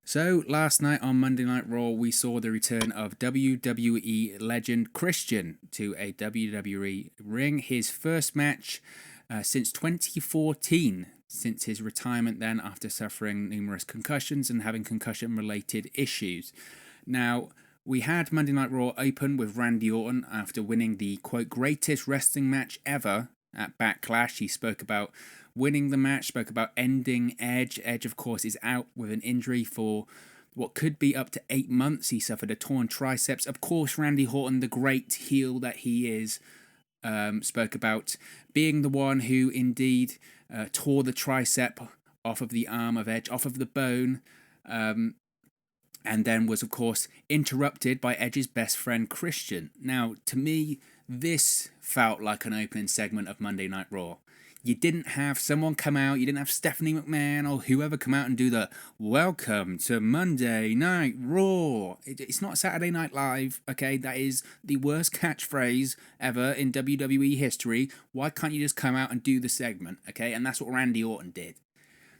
So, last night on Monday Night Raw, we saw the return of WWE legend Christian to a WWE ring. His first match since 2014, since his retirement then after suffering numerous concussions and having concussion related issues. Now, we had Monday Night Raw open with Randy Orton after winning the quote greatest wrestling match ever at Backlash. He spoke about winning the match, spoke about ending Edge. Edge, of course, is out with an injury for what could be up to 8 months. He suffered a torn triceps. Of course, Randy Orton, the great heel that he is, spoke about being the one who indeed tore the tricep off of the arm of Edge, off of the bone. And then was, of course, interrupted by Edge's best friend, Christian. Now, to me, this felt like an opening segment of Monday Night Raw. You didn't have someone come out, you didn't have Stephanie McMahon or whoever come out and do the welcome to Monday Night Raw. It's not Saturday Night Live, okay? That is the worst catchphrase ever in WWE history. Why can't you just come out and do the segment, okay? And that's what Randy Orton did.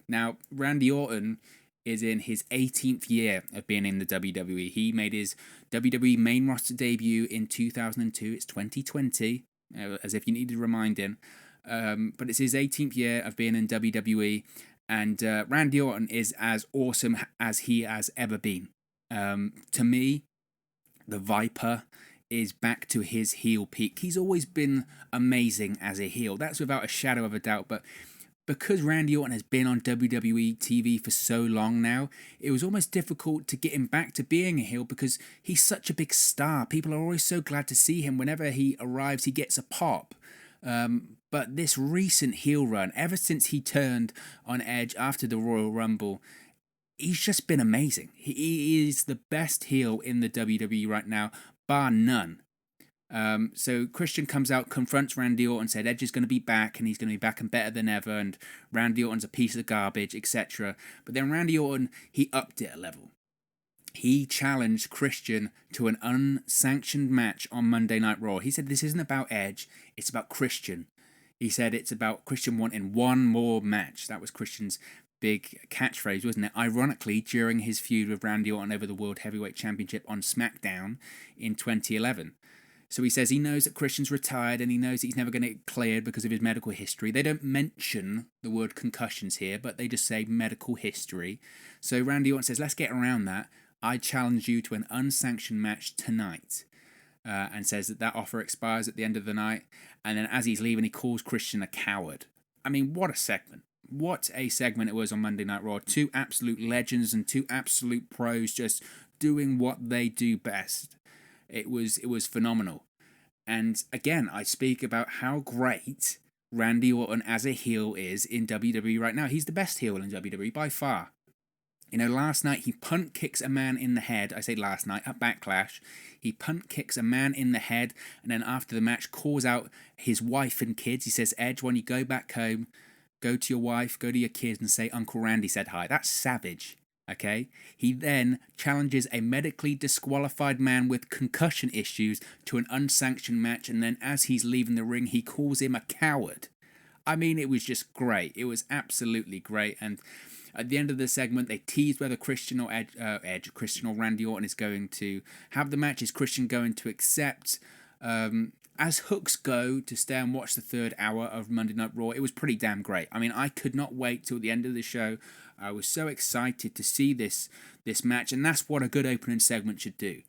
Now, Randy Orton is in his 18th year of being in the WWE. He made his WWE main roster debut in 2002. It's 2020, as if you needed reminding. But it's his 18th year of being in WWE, and Randy Orton is as awesome as he has ever been. To me, the Viper is back to his heel peak. He's always been amazing as a heel. That's without a shadow of a doubt, but because Randy Orton has been on WWE TV for so long now, it was almost difficult to get him back to being a heel because he's such a big star. People are always so glad to see him. Whenever he arrives, he gets a pop. But this recent heel run, ever since he turned on Edge after the Royal Rumble, he's just been amazing. He is the best heel in the WWE right now, bar none. So Christian comes out, confronts Randy Orton, said Edge is going to be back and he's going to be back and better than ever, and Randy Orton's a piece of garbage, etc. But then Randy Orton, he upped it a level. He challenged Christian to an unsanctioned match on Monday Night Raw. He said this isn't about Edge, it's about Christian. He said it's about Christian wanting one more match. That was Christian's big catchphrase, wasn't it? Ironically, during his feud with Randy Orton over the World Heavyweight Championship on SmackDown in 2011. So he says he knows that Christian's retired and he knows that he's never going to get cleared because of his medical history. They don't mention the word concussions here, but they just say medical history. So Randy Orton says, let's get around that. I challenge you to an unsanctioned match tonight. And says that offer expires at the end of the night. And then as he's leaving, he calls Christian a coward. I mean, what a segment. What a segment it was on Monday Night Raw. Two absolute legends and two absolute pros just doing what they do best. It was phenomenal. And again, I speak about how great Randy Orton as a heel is in WWE right now. He's the best heel in WWE by far. You know, last night he punt kicks a man in the head. I say last night, at Backlash. He punt kicks a man in the head and then after the match calls out his wife and kids. He says, Edge, when you go back home, go to your wife, go to your kids and say, Uncle Randy said hi. That's savage, okay? He then challenges a medically disqualified man with concussion issues to an unsanctioned match, and then as he's leaving the ring, he calls him a coward. I mean, it was just great. It was absolutely great. And at the end of the segment, they teased whether Christian or Christian or Randy Orton is going to have the match. Is Christian going to accept? As hooks go, to stay and watch the third hour of Monday Night Raw, it was pretty damn great. I mean, I could not wait till the end of the show. I was so excited to see this match, and that's what a good opening segment should do.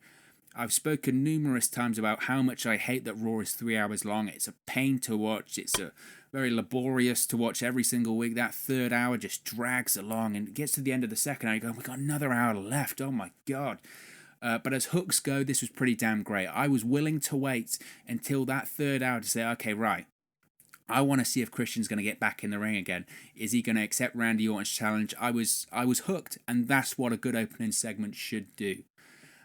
I've spoken numerous times about how much I hate that Raw is 3 hours long. It's a pain to watch. It's a very laborious to watch every single week. That third hour just drags along and it gets to the end of the second hour. You go, we got another hour left. Oh my God. But as hooks go, this was pretty damn great. I was willing to wait until that third hour to say, okay, right. I want to see if Christian's going to get back in the ring again. Is he going to accept Randy Orton's challenge? I was hooked, and that's what a good opening segment should do.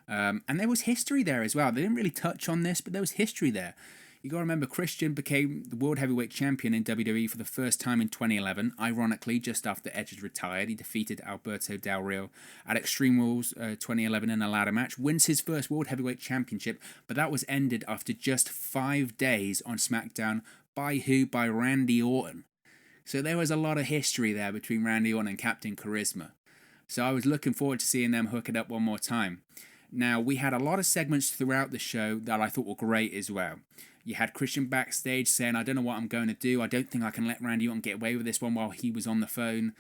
And there was history there as well. They didn't really touch on this, but there was history there. You got to remember, Christian became the World Heavyweight Champion in WWE for the first time in 2011. Ironically, just after Edge had retired, he defeated Alberto Del Rio at Extreme Rules 2011 in a ladder match. Wins his first World Heavyweight Championship, but that was ended after just 5 days on SmackDown. By who? By Randy Orton. So there was a lot of history there between Randy Orton and Captain Charisma. So I was looking forward to seeing them hook it up one more time. Now, we had a lot of segments throughout the show that I thought were great as well. You had Christian backstage saying, I don't know what I'm going to do. I don't think I can let Randy Orton get away with this one while he was on the phone.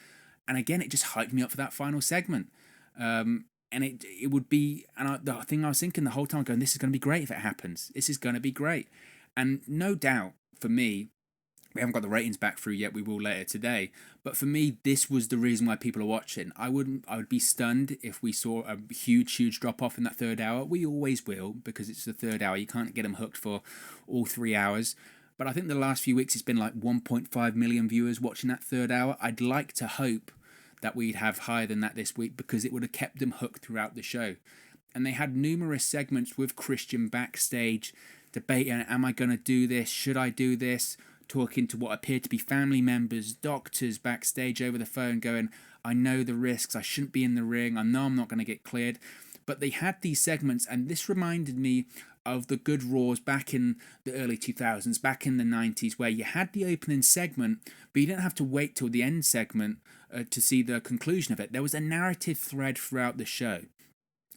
And again, it just hyped me up for that final segment. And it would be, and the thing I was thinking the whole time, going, this is going to be great if it happens. This is going to be great. And no doubt, for me, we haven't got the ratings back through yet. We will later today. But for me, this was the reason why people are watching. I would be stunned if we saw a huge drop off in that third hour. We always will, because it's the third hour. You can't get them hooked for all 3 hours. But I think the last few weeks it's been like 1.5 million viewers watching that third hour. I'd like to hope that we'd have higher than that this week, because it would have kept them hooked throughout the show. And they had numerous segments with Christian backstage debating, am I going to do this? Should I do this? Talking to what appeared to be family members, doctors backstage over the phone, going, I know the risks, I shouldn't be in the ring, I know I'm not going to get cleared. But they had these segments, and this reminded me of the good Raws back in the early 2000s, back in the 90s, where you had the opening segment, but you didn't have to wait till the end segment to see the conclusion of it. There was a narrative thread throughout the show.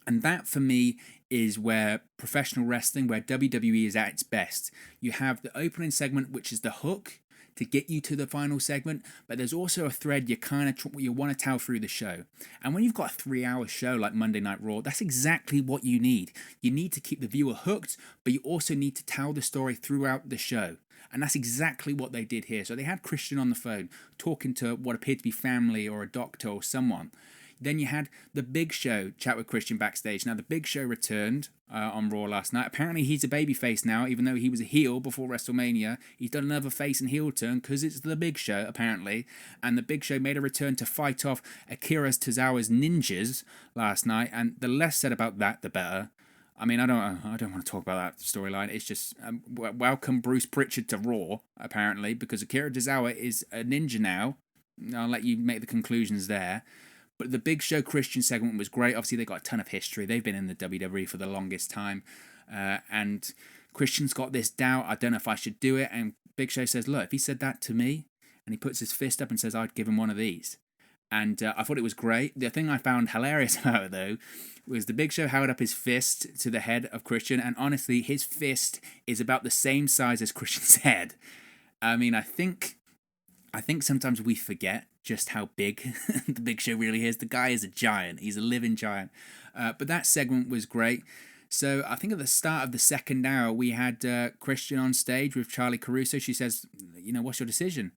And that, for me, is where professional wrestling, where WWE is at its best. You have the opening segment, which is the hook to get you to the final segment, but there's also a thread you want to tell through the show. And when you've got a 3-hour show like Monday Night Raw, that's exactly what you need. You need to keep the viewer hooked, but you also need to tell the story throughout the show. And that's exactly what they did here. So they had Christian on the phone talking to what appeared to be family or a doctor or someone. Then you had the Big Show chat with Christian backstage. Now, the Big Show returned on Raw last night. Apparently, he's a babyface now, even though he was a heel before WrestleMania. He's done another face and heel turn because it's the Big Show, apparently. And the Big Show made a return to fight off Akira Tozawa's ninjas last night. And the less said about that, the better. I mean, I don't want to talk about that storyline. It's just welcome Bruce Pritchard to Raw, apparently, because Akira Tozawa is a ninja now. I'll let you make the conclusions there. But the Big Show Christian segment was great. Obviously, they got a ton of history. They've been in the WWE for the longest time. And Christian's got this doubt. I don't know if I should do it. And Big Show says, look, if he said that to me, and he puts his fist up and says, I'd give him one of these. And I thought it was great. The thing I found hilarious about it, though, was the Big Show held up his fist to the head of Christian. And honestly, his fist is about the same size as Christian's head. I mean, I think sometimes we forget just how big the Big Show really is. The guy is a giant. He's a living giant. But that segment was great. So I think at the start of the second hour, we had Christian on stage with Charlie Caruso. She says, what's your decision?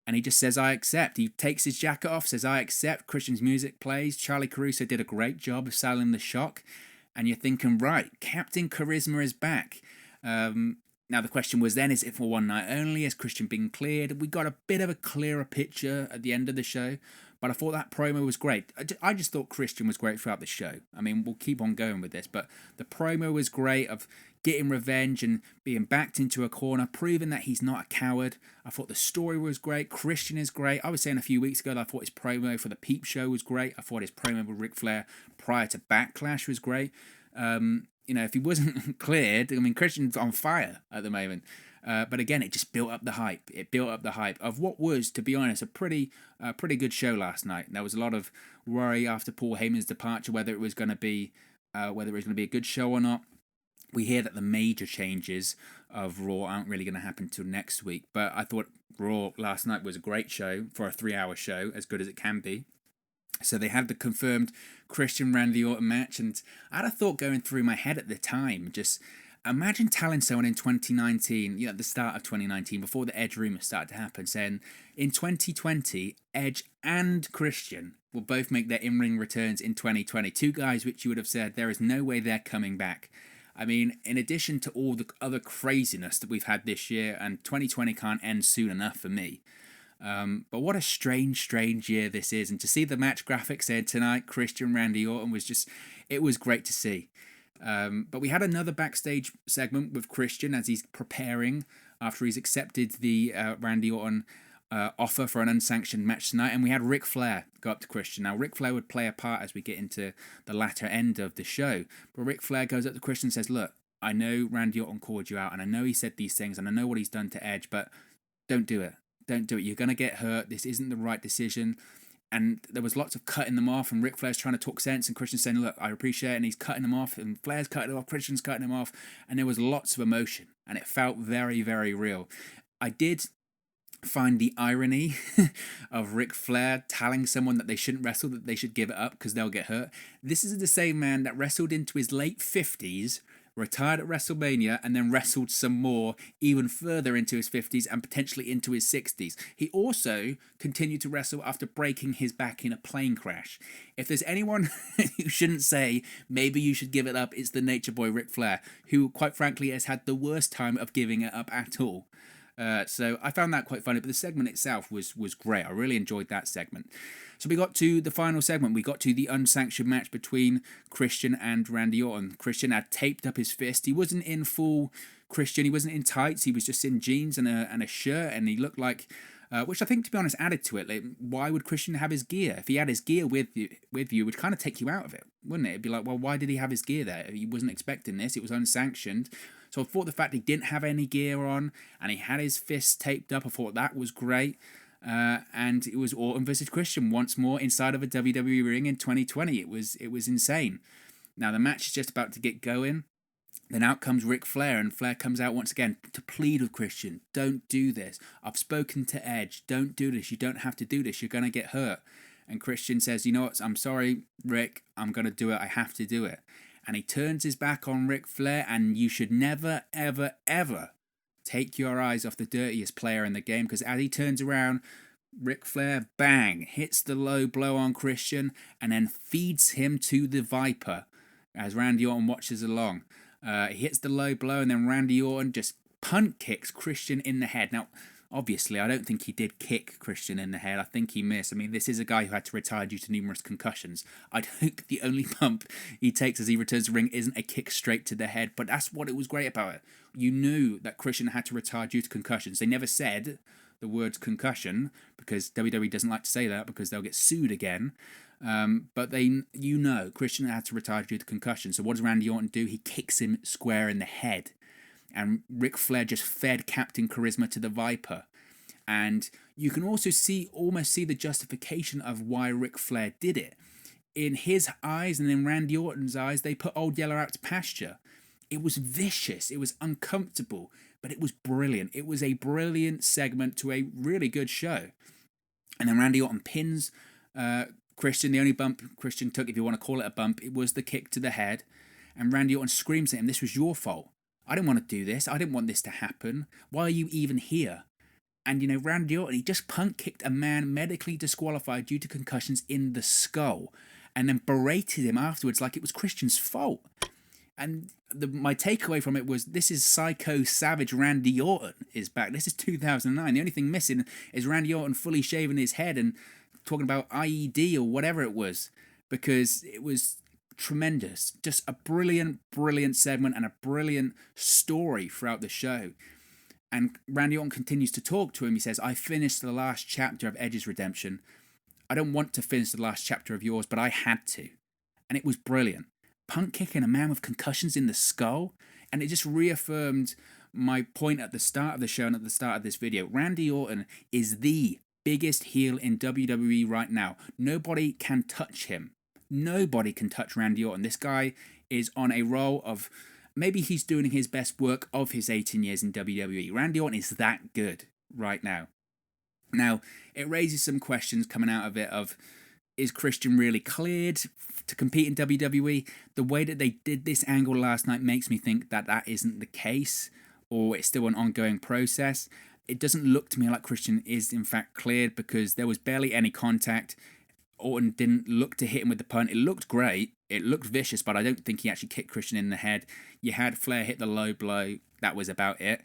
And he just says, I accept. He takes his jacket off, says, I accept. Christian's music plays. Charlie Caruso did a great job of selling the shock. And you're thinking, right, Captain Charisma is back. Now, the question was then, is it for one night only? Has Christian been cleared? We got a bit of a clearer picture at the end of the show, but I thought that promo was great. I just thought Christian was great throughout the show. I mean, we'll keep on going with this, but the promo was great of getting revenge and being backed into a corner, proving that he's not a coward. I thought the story was great. Christian is great. I was saying a few weeks ago that I thought his promo for the Peep Show was great. I thought his promo with Ric Flair prior to Backlash was great. If he wasn't cleared, I mean, Christian's on fire at the moment. But again, it just built up the hype. It built up the hype of what was, to be honest, a pretty good show last night. There was a lot of worry after Paul Heyman's departure whether it was going to be a good show or not. We hear that the major changes of Raw aren't really going to happen till next week. But I thought Raw last night was a great show for a 3-hour show, as good as it can be. So they had the confirmed Christian Randy Orton match, and I had a thought going through my head at the time, just imagine telling someone in 2019, at the start of 2019, before the Edge rumors started to happen, saying in 2020, Edge and Christian will both make their in-ring returns in 2020. Two guys which you would have said there is no way they're coming back. I mean, in addition to all the other craziness that we've had this year, and 2020 can't end soon enough for me. But what a strange year this is. And to see the match graphics there tonight, Christian Randy Orton it was great to see. But we had another backstage segment with Christian as he's preparing after he's accepted the Randy Orton offer for an unsanctioned match tonight. And we had Ric Flair go up to Christian. Now, Ric Flair would play a part as we get into the latter end of the show. But Ric Flair goes up to Christian and says, look, I know Randy Orton called you out, and I know he said these things, and I know what he's done to Edge, but don't do it. Don't do it. You're going to get hurt. This isn't the right decision. And there was lots of cutting them off, and Ric Flair's trying to talk sense, and Christian's saying, look, I appreciate it, and he's cutting them off, and Flair's cutting them off, Christian's cutting them off, and there was lots of emotion, and it felt very, very real. I did find the irony of Ric Flair telling someone that they shouldn't wrestle, that they should give it up because they'll get hurt. This is the same man that wrestled into his late 50s, retired at WrestleMania, and then wrestled some more even further into his 50s and potentially into his 60s. He also continued to wrestle after breaking his back in a plane crash. If there's anyone who shouldn't say, maybe you should give it up, it's the Nature Boy Ric Flair, who quite frankly has had the worst time of giving it up at all. So I found that quite funny, but the segment itself was great. I really enjoyed that segment. So we got to the final segment. We got to the unsanctioned match between Christian and Randy Orton. Christian had taped up his fist. He wasn't in full Christian. He wasn't in tights. He was just in jeans and a shirt, and he looked like, which I think, to be honest, added to it. Like, why would Christian have his gear? If he had his gear with you, it would kind of take you out of it, wouldn't it? It'd be like, well, why did he have his gear there? He wasn't expecting this. It was unsanctioned. So I thought the fact he didn't have any gear on and he had his fists taped up, I thought that was great. And it was Orton versus Christian once more inside of a WWE ring in 2020. It was insane. Now the match is just about to get going. Then out comes Ric Flair, and Flair comes out once again to plead with Christian. Don't do this. I've spoken to Edge. Don't do this. You don't have to do this. You're going to get hurt. And Christian says, you know what? I'm sorry, Rick. I'm going to do it. I have to do it. And he turns his back on Ric Flair, and you should never, ever, ever take your eyes off the dirtiest player in the game, because as he turns around, Ric Flair, bang, hits the low blow on Christian and then feeds him to the Viper as Randy Orton watches along. He hits the low blow, and then Randy Orton just punt kicks Christian in the head. Now, obviously, I don't think he did kick Christian in the head. I think he missed. I mean, this is a guy who had to retire due to numerous concussions. I'd hope the only bump he takes as he returns to the ring isn't a kick straight to the head, but that's what it was great about it. You knew that Christian had to retire due to concussions. They never said the word concussion, because WWE doesn't like to say that because they'll get sued again. But Christian had to retire due to concussion. So what does Randy Orton do? He kicks him square in the head. And Ric Flair just fed Captain Charisma to the Viper. And you can also almost see the justification of why Ric Flair did it. In his eyes and in Randy Orton's eyes, they put Old Yeller out to pasture. It was vicious. It was uncomfortable. But it was brilliant. It was a brilliant segment to a really good show. And then Randy Orton pins Christian. The only bump Christian took, if you want to call it a bump, it was the kick to the head. And Randy Orton screams at him, "This was your fault. I didn't want to do this. I didn't want this to happen. Why are you even here?" And, Randy Orton, he just punt kicked a man medically disqualified due to concussions in the skull, and then berated him afterwards like it was Christian's fault. And my takeaway from it was, this is Psycho Savage Randy Orton is back. This is 2009. The only thing missing is Randy Orton fully shaving his head and talking about IED or whatever it was, because it was tremendous. Just a brilliant, brilliant segment and a brilliant story throughout the show. And Randy Orton continues to talk to him. He says, "I finished the last chapter of Edge's redemption. I don't want to finish the last chapter of yours, but I had to." And it was brilliant. Punt kicking a man with concussions in the skull. And it just reaffirmed my point at the start of the show and at the start of this video. Randy Orton is the biggest heel in WWE right now. Nobody can touch him. Nobody can touch Randy Orton. This guy is on a roll of, maybe he's doing his best work of his 18 years in WWE. Randy Orton is that good right now. Now, it raises some questions coming out of it of, is Christian really cleared to compete in WWE? The way that they did this angle last night makes me think that that isn't the case, or it's still an ongoing process. It doesn't look to me like Christian is in fact cleared, because there was barely any contact. Orton didn't look to hit him with the punt. It looked great. It looked vicious, but I don't think he actually kicked Christian in the head. You had Flair hit the low blow. That was about it.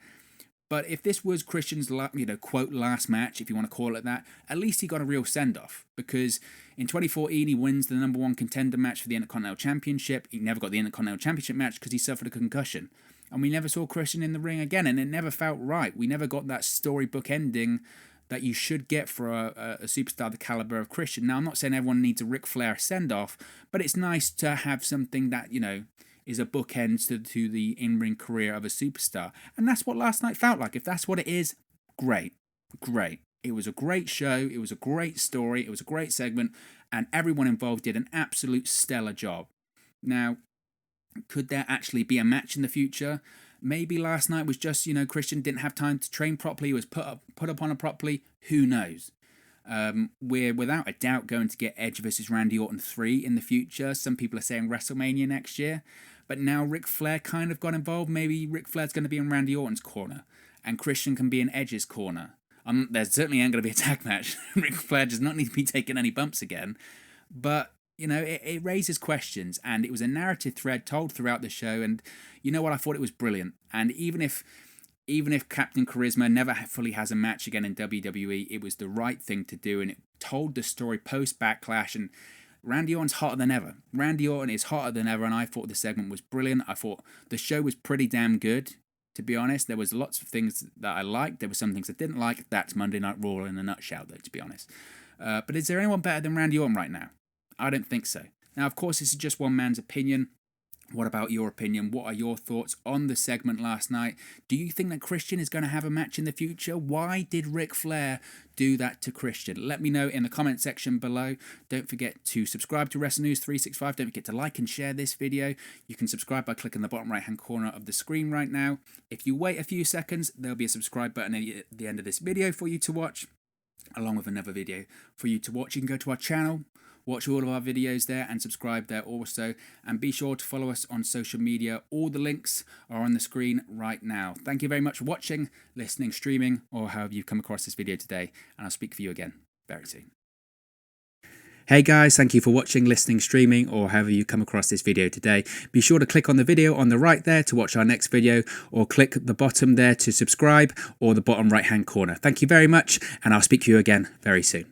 But if this was Christian's, quote, last match, if you want to call it that, at least he got a real send-off. Because in 2014, he wins the number one contender match for the Intercontinental Championship. He never got the Intercontinental Championship match because he suffered a concussion. And we never saw Christian in the ring again, and it never felt right. We never got that storybook ending that you should get for a superstar the caliber of Christian. Now, I'm not saying everyone needs a Ric Flair send-off, but it's nice to have something that, is a bookend to the in-ring career of a superstar. And that's what last night felt like. If that's what it is, great. Great. It was a great show. It was a great story. It was a great segment, and everyone involved did an absolute stellar job. Now, could there actually be a match in the future? Maybe last night was just, Christian didn't have time to train properly. He was put up on it properly. Who knows? We're without a doubt going to get Edge versus Randy Orton 3 in the future. Some people are saying WrestleMania next year. But now Ric Flair kind of got involved. Maybe Ric Flair's going to be in Randy Orton's corner, and Christian can be in Edge's corner. There certainly ain't going to be a tag match. Ric Flair does not need to be taking any bumps again. But, it raises questions, and it was a narrative thread told throughout the show, and you know what? I thought it was brilliant. And even if Captain Charisma never fully has a match again in WWE, it was the right thing to do, and it told the story post-Backlash, and Randy Orton's hotter than ever. Randy Orton is hotter than ever, and I thought the segment was brilliant. I thought the show was pretty damn good, to be honest. There was lots of things that I liked. There were some things I didn't like. That's Monday Night Raw in a nutshell, though, to be honest. But is there anyone better than Randy Orton right now? I don't think so. Now, of course, this is just one man's opinion. What about your opinion? What are your thoughts on the segment last night? Do you think that Christian is going to have a match in the future? Why did Ric Flair do that to Christian? Let me know in the comment section below. Don't forget to subscribe to Wrestle News 365. Don't forget to like and share this video. You can subscribe by clicking the bottom right hand corner of the screen right now. If you wait a few seconds, there'll be a subscribe button at the end of this video for you to watch, along with another video for you to watch. You can go to our channel, watch all of our videos there, and subscribe there also. And be sure to follow us on social media. All the links are on the screen right now. Thank you very much for watching, listening, streaming, or however you've come across this video today. And I'll speak for you again very soon. Hey guys, thank you for watching, listening, streaming, or however you come across this video today. Be sure to click on the video on the right there to watch our next video, or click the bottom there to subscribe, or the bottom right hand corner. Thank you very much, and I'll speak to you again very soon.